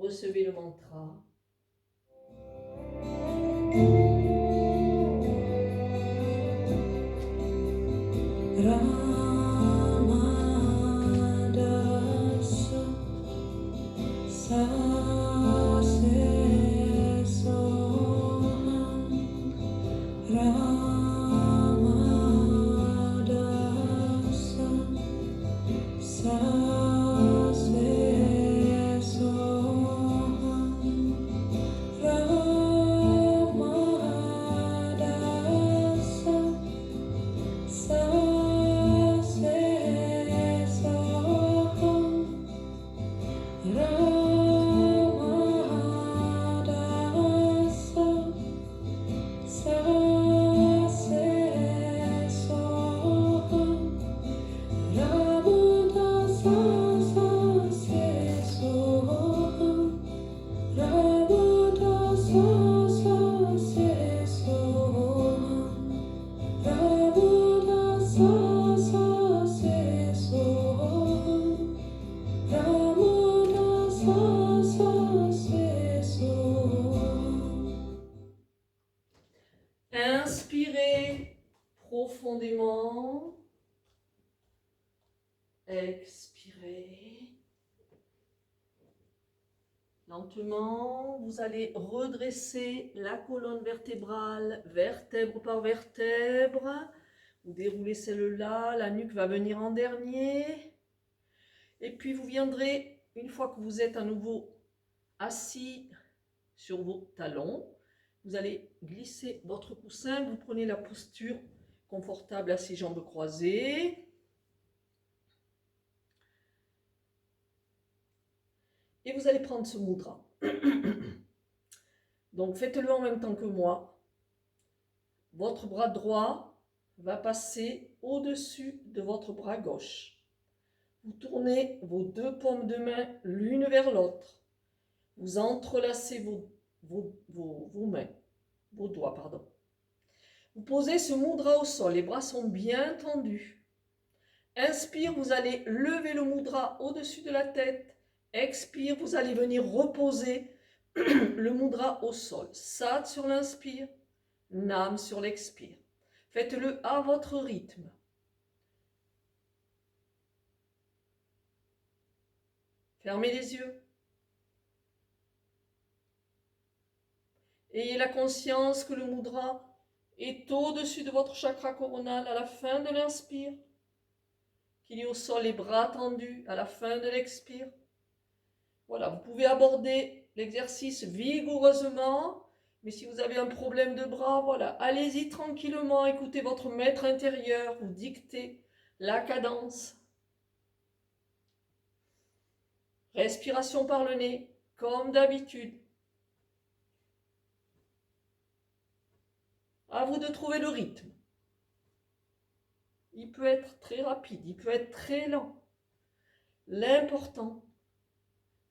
recevez le mantra. Inspirez profondément. Expirez. Lentement, vous allez redresser la colonne vertébrale, vertèbre par vertèbre. Vous déroulez celle-là, la nuque va venir en dernier. Et puis vous viendrez, une fois que vous êtes à nouveau assis sur vos talons, vous allez glisser votre coussin, vous prenez la posture confortable, assis, jambes croisées. Et vous allez prendre ce mudra. Donc faites-le en même temps que moi. Votre bras droit va passer au-dessus de votre bras gauche. Vous tournez vos deux paumes de main l'une vers l'autre. Vous entrelacez vos mains, vos doigts, pardon. Vous posez ce mudra au sol, les bras sont bien tendus. Inspire, vous allez lever le mudra au-dessus de la tête. Expire, vous allez venir reposer le mudra au sol. Sat sur l'inspire, Nam sur l'expire. Faites-le à votre rythme. Fermez les yeux. Ayez la conscience que le mudra est au-dessus de votre chakra coronal à la fin de l'inspire, qu'il est au sol les bras tendus à la fin de l'expire. Voilà, vous pouvez aborder l'exercice vigoureusement, mais si vous avez un problème de bras, voilà, allez-y tranquillement, écoutez votre maître intérieur, vous dictez la cadence. Respiration par le nez, comme d'habitude. À vous de trouver le rythme. Il peut être très rapide, il peut être très lent. L'important,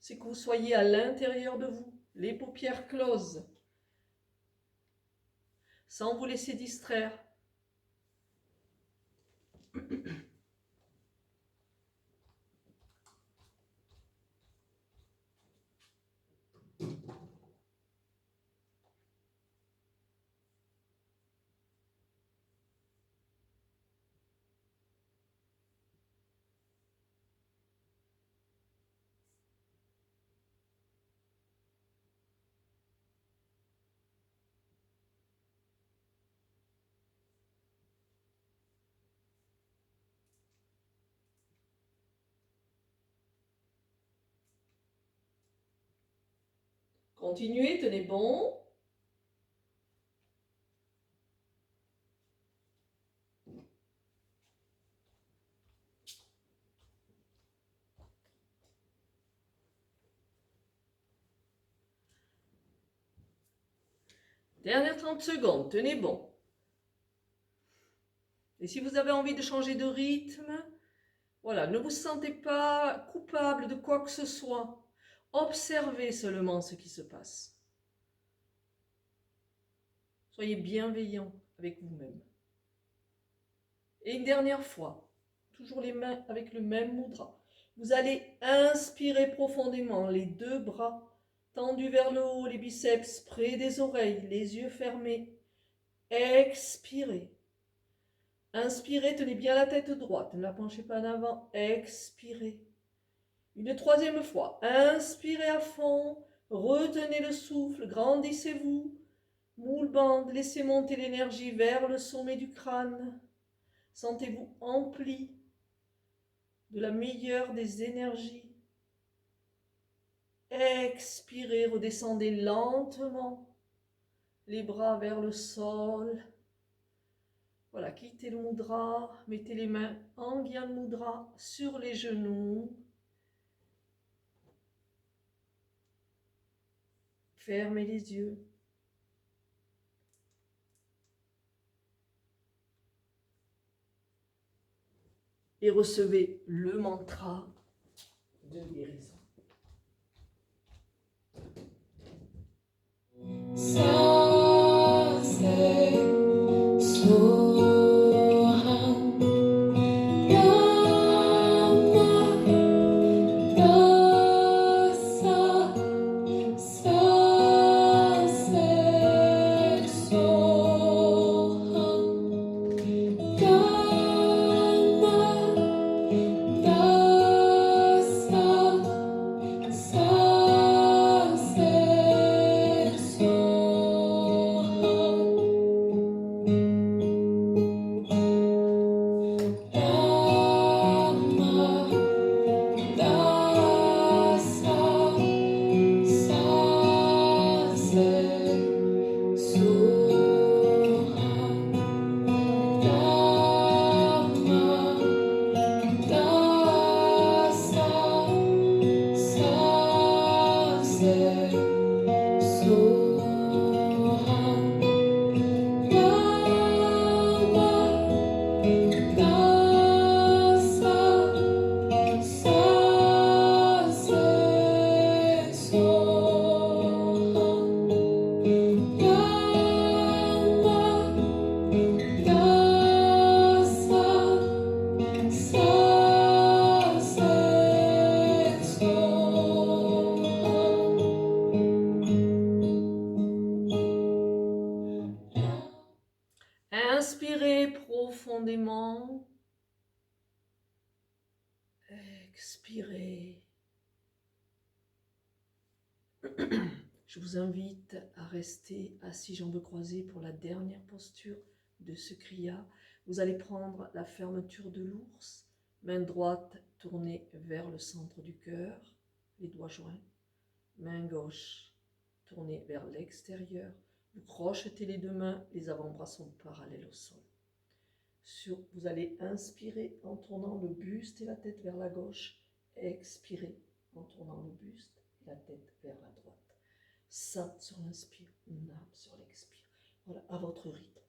c'est que vous soyez à l'intérieur de vous, les paupières closes, sans vous laisser distraire. Continuez, tenez bon. Dernière 30 secondes, tenez bon. Et si vous avez envie de changer de rythme, voilà, ne vous sentez pas coupable de quoi que ce soit. Observez seulement ce qui se passe. Soyez bienveillant avec vous-même. Et une dernière fois, toujours les mains avec le même mudra. Vous allez inspirer profondément les deux bras Tendu vers le haut, les biceps près des oreilles, les yeux fermés. Expirez. Inspirez, tenez bien la tête droite, ne la penchez pas en avant. Expirez. Une troisième fois. Inspirez à fond. Retenez le souffle, grandissez-vous. Moule bande, laissez monter l'énergie vers le sommet du crâne. Sentez-vous empli de la meilleure des énergies. Expirez, redescendez lentement. Les bras vers le sol. Voilà, quittez le mudra, mettez les mains en Gyan Mudra sur les genoux. Fermez les yeux. Et recevez le mantra de guérison. Inspirez profondément. Expirez. Je vous invite à rester assis jambes croisées pour la dernière posture de ce kriya. Vous allez prendre la fermeture de l'ours, main droite tournée vers le centre du cœur, les doigts joints, main gauche tournée vers l'extérieur. Vous crochetez les deux mains, les avant-bras sont parallèles au sol. Vous allez inspirer en tournant le buste et la tête vers la gauche, expirez en tournant le buste et la tête vers la droite. Sat sur l'inspire, Nam sur l'expire. Voilà, à votre rythme.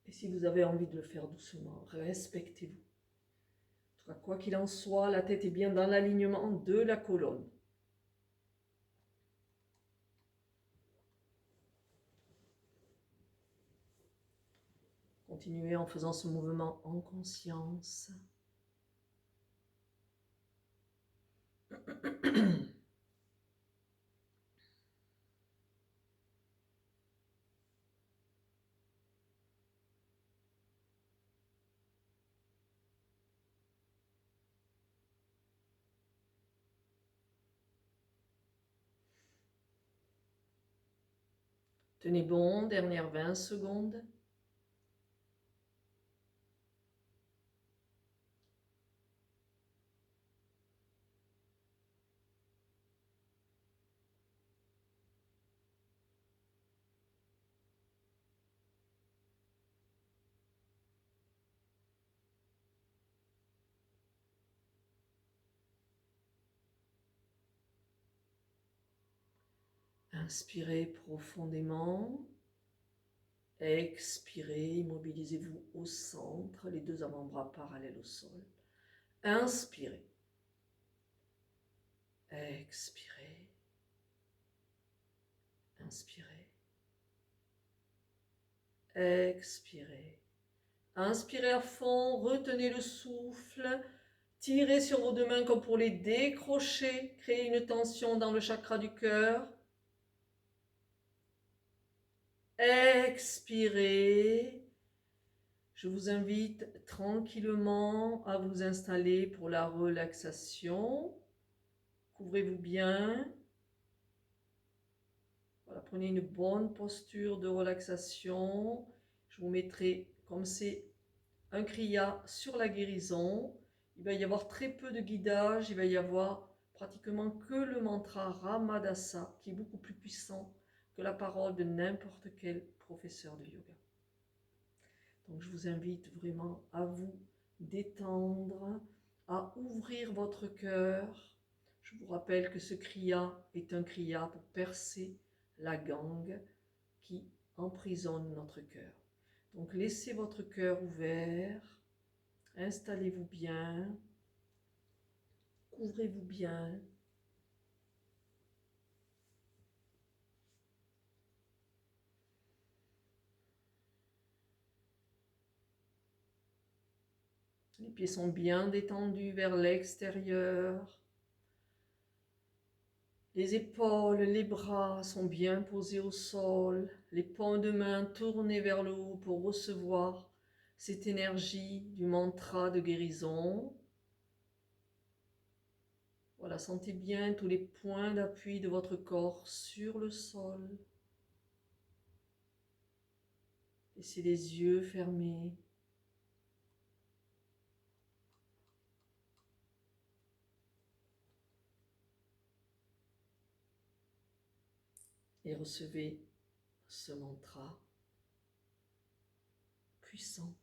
Et si vous avez envie de le faire doucement, respectez-vous. En tout cas, quoi qu'il en soit, la tête est bien dans l'alignement de la colonne. Continuez en faisant ce mouvement en conscience. Tenez bon, dernière 20 secondes. Inspirez profondément. Expirez, immobilisez-vous au centre, les deux avant-bras parallèles au sol. Inspirez. Expirez. Inspirez. Expirez. Inspirez à fond, retenez le souffle, tirez sur vos deux mains comme pour les décrocher, créez une tension dans le chakra du cœur. Expirez. Je vous invite tranquillement à vous installer pour la relaxation. Couvrez-vous bien. Voilà, prenez une bonne posture de relaxation. Je vous mettrai, comme c'est un kriya sur la guérison, il va y avoir très peu de guidage, il va y avoir pratiquement que le mantra Ramadasa, qui est beaucoup plus puissant que la parole de n'importe quel professeur de yoga. Donc je vous invite vraiment à vous détendre, à ouvrir votre cœur. Je vous rappelle que ce kriya est un kriya pour percer la gangue qui emprisonne notre cœur. Donc laissez votre cœur ouvert, installez-vous bien, couvrez-vous bien. Les pieds sont bien détendus vers l'extérieur. Les épaules, les bras sont bien posés au sol, les paumes de main tournées vers le haut pour recevoir cette énergie du mantra de guérison. Voilà, sentez bien tous les points d'appui de votre corps sur le sol. Laissez les yeux fermés. Et recevez ce mantra puissant.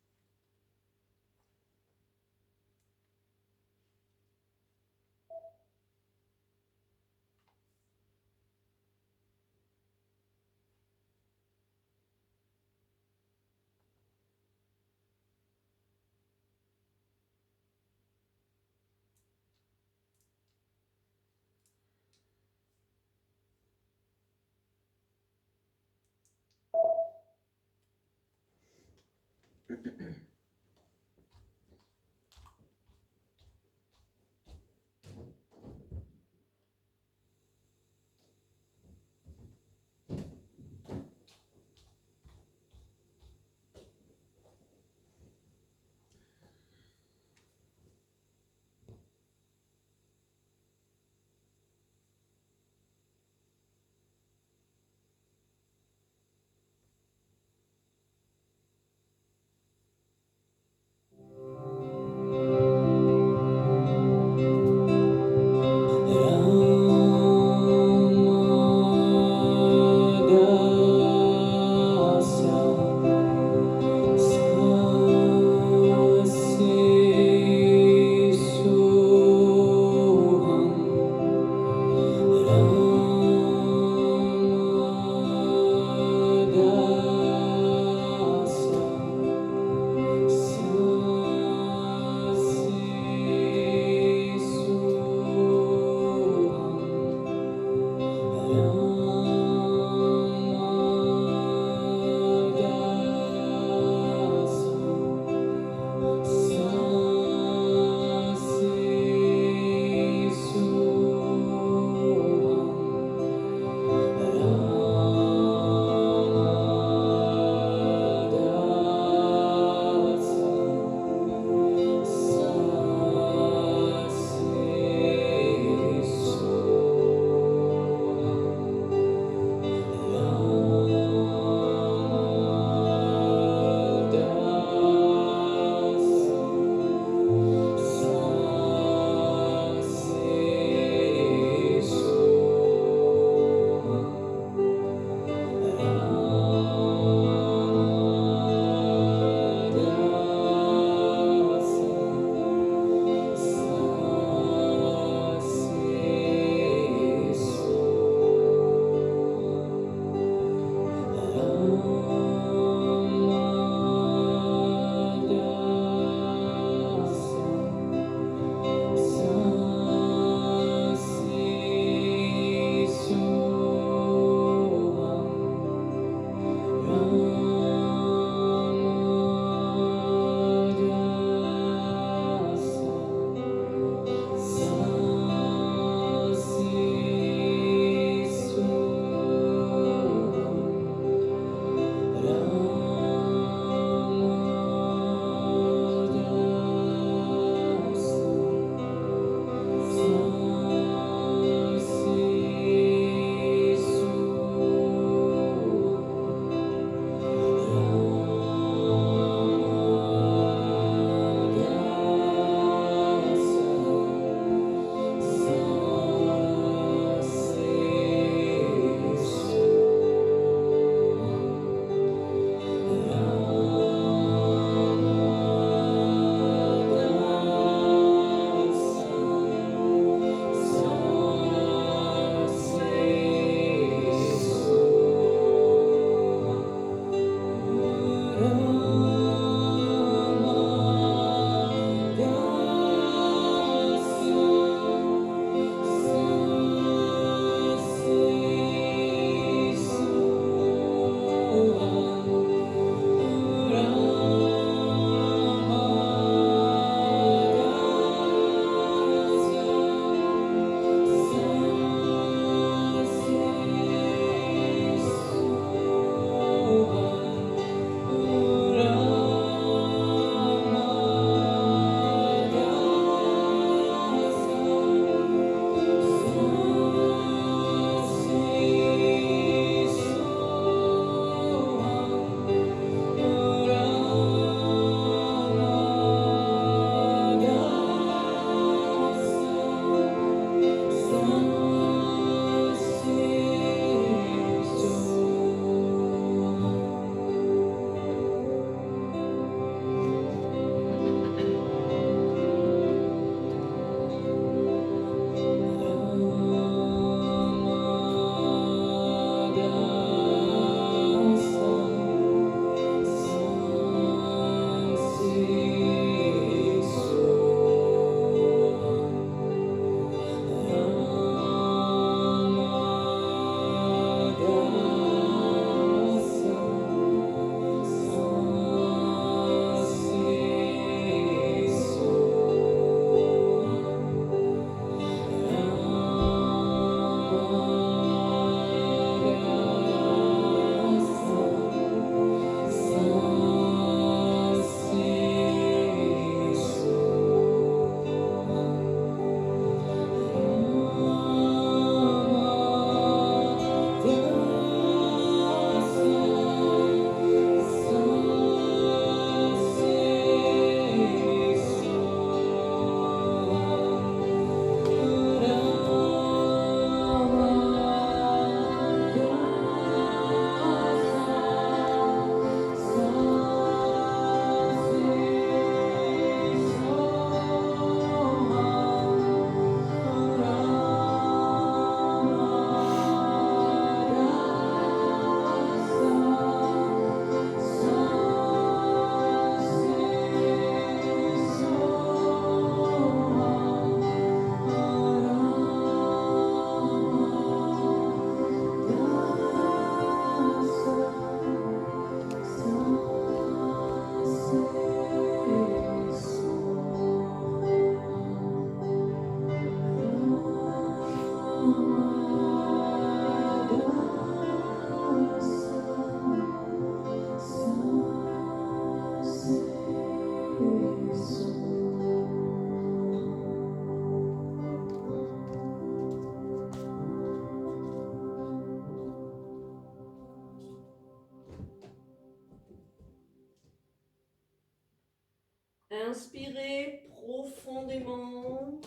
Inspirez profondément.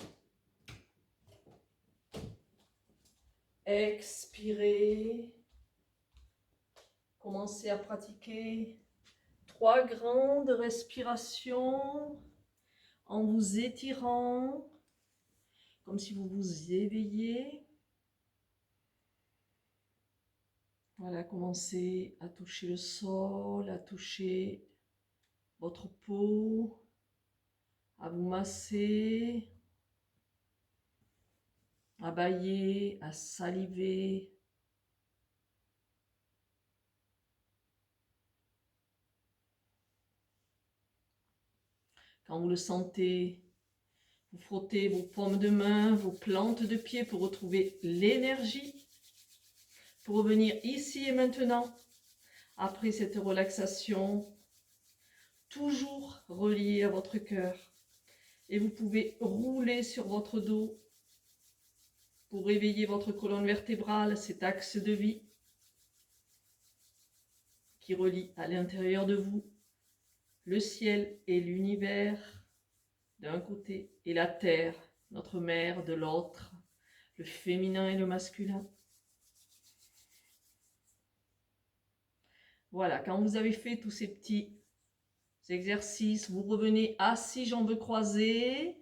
Expirez. Commencez à pratiquer 3 grandes respirations en vous étirant, comme si vous vous éveilliez. Voilà, commencez à toucher le sol, à toucher votre peau, à vous masser, à bâiller, à saliver. Quand vous le sentez, vous frottez vos paumes de main, vos plantes de pied pour retrouver l'énergie, pour revenir ici et maintenant, après cette relaxation, toujours reliée à votre cœur. Et vous pouvez rouler sur votre dos pour réveiller votre colonne vertébrale, cet axe de vie qui relie à l'intérieur de vous le ciel et l'univers d'un côté et la terre, notre mère, de l'autre, le féminin et le masculin. Voilà, quand vous avez fait tous ces petits exercices, vous revenez assis, jambes croisées.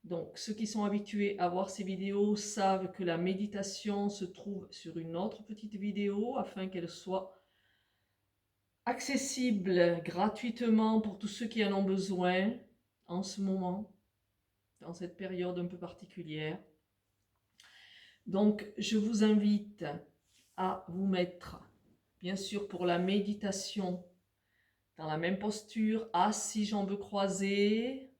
Donc, ceux qui sont habitués à voir ces vidéos savent que la méditation se trouve sur une autre petite vidéo afin qu'elle soit accessible gratuitement pour tous ceux qui en ont besoin en ce moment, dans cette période un peu particulière. Donc, je vous invite à vous mettre, bien sûr, pour la méditation, dans la même posture, assis, jambes croisées.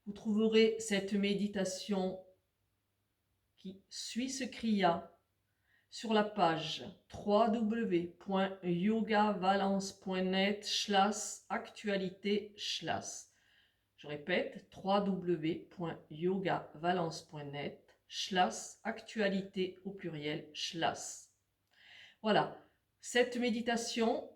Vous trouverez cette méditation qui suit ce kriya sur la page www.yogavalence.net/actualité/. Je répète, www.yogavalence.net/actualité au pluriel /. Voilà, cette méditation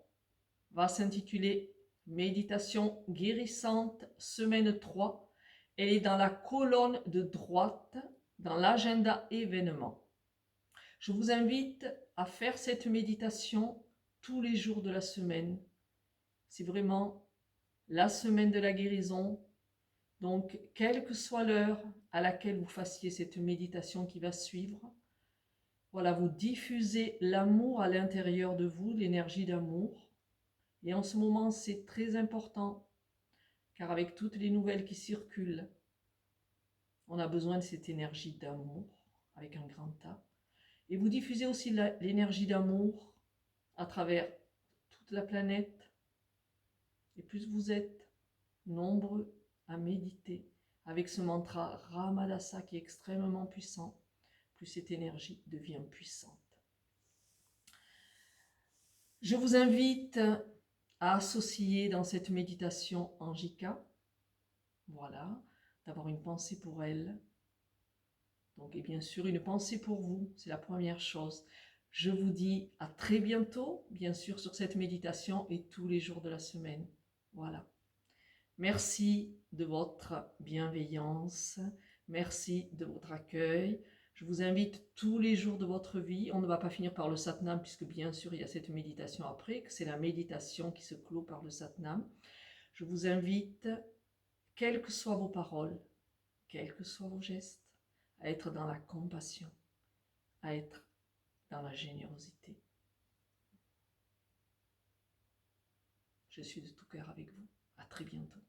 va s'intituler Méditation guérissante, semaine 3. Elle est dans la colonne de droite, dans l'agenda événements. Je vous invite à faire cette méditation tous les jours de la semaine. C'est vraiment la semaine de la guérison. Donc, quelle que soit l'heure à laquelle vous fassiez cette méditation qui va suivre, voilà, vous diffusez l'amour à l'intérieur de vous, l'énergie d'amour. Et en ce moment, c'est très important, car avec toutes les nouvelles qui circulent, on a besoin de cette énergie d'amour, avec un grand A. Et vous diffusez aussi l'énergie d'amour à travers toute la planète. Et plus vous êtes nombreux à méditer avec ce mantra Ramadasa qui est extrêmement puissant, plus cette énergie devient puissante. Je vous invite à associer dans cette méditation Angika, voilà, d'avoir une pensée pour elle. Donc, et bien sûr, une pensée pour vous, c'est la première chose. Je vous dis à très bientôt, bien sûr, sur cette méditation et tous les jours de la semaine. Voilà. Merci de votre bienveillance, merci de votre accueil. Je vous invite tous les jours de votre vie, on ne va pas finir par le Satnam puisque bien sûr il y a cette méditation après, que c'est la méditation qui se clôt par le Satnam. Je vous invite, quelles que soient vos paroles, quels que soient vos gestes, à être dans la compassion, à être dans la générosité. Je suis de tout cœur avec vous. À très bientôt.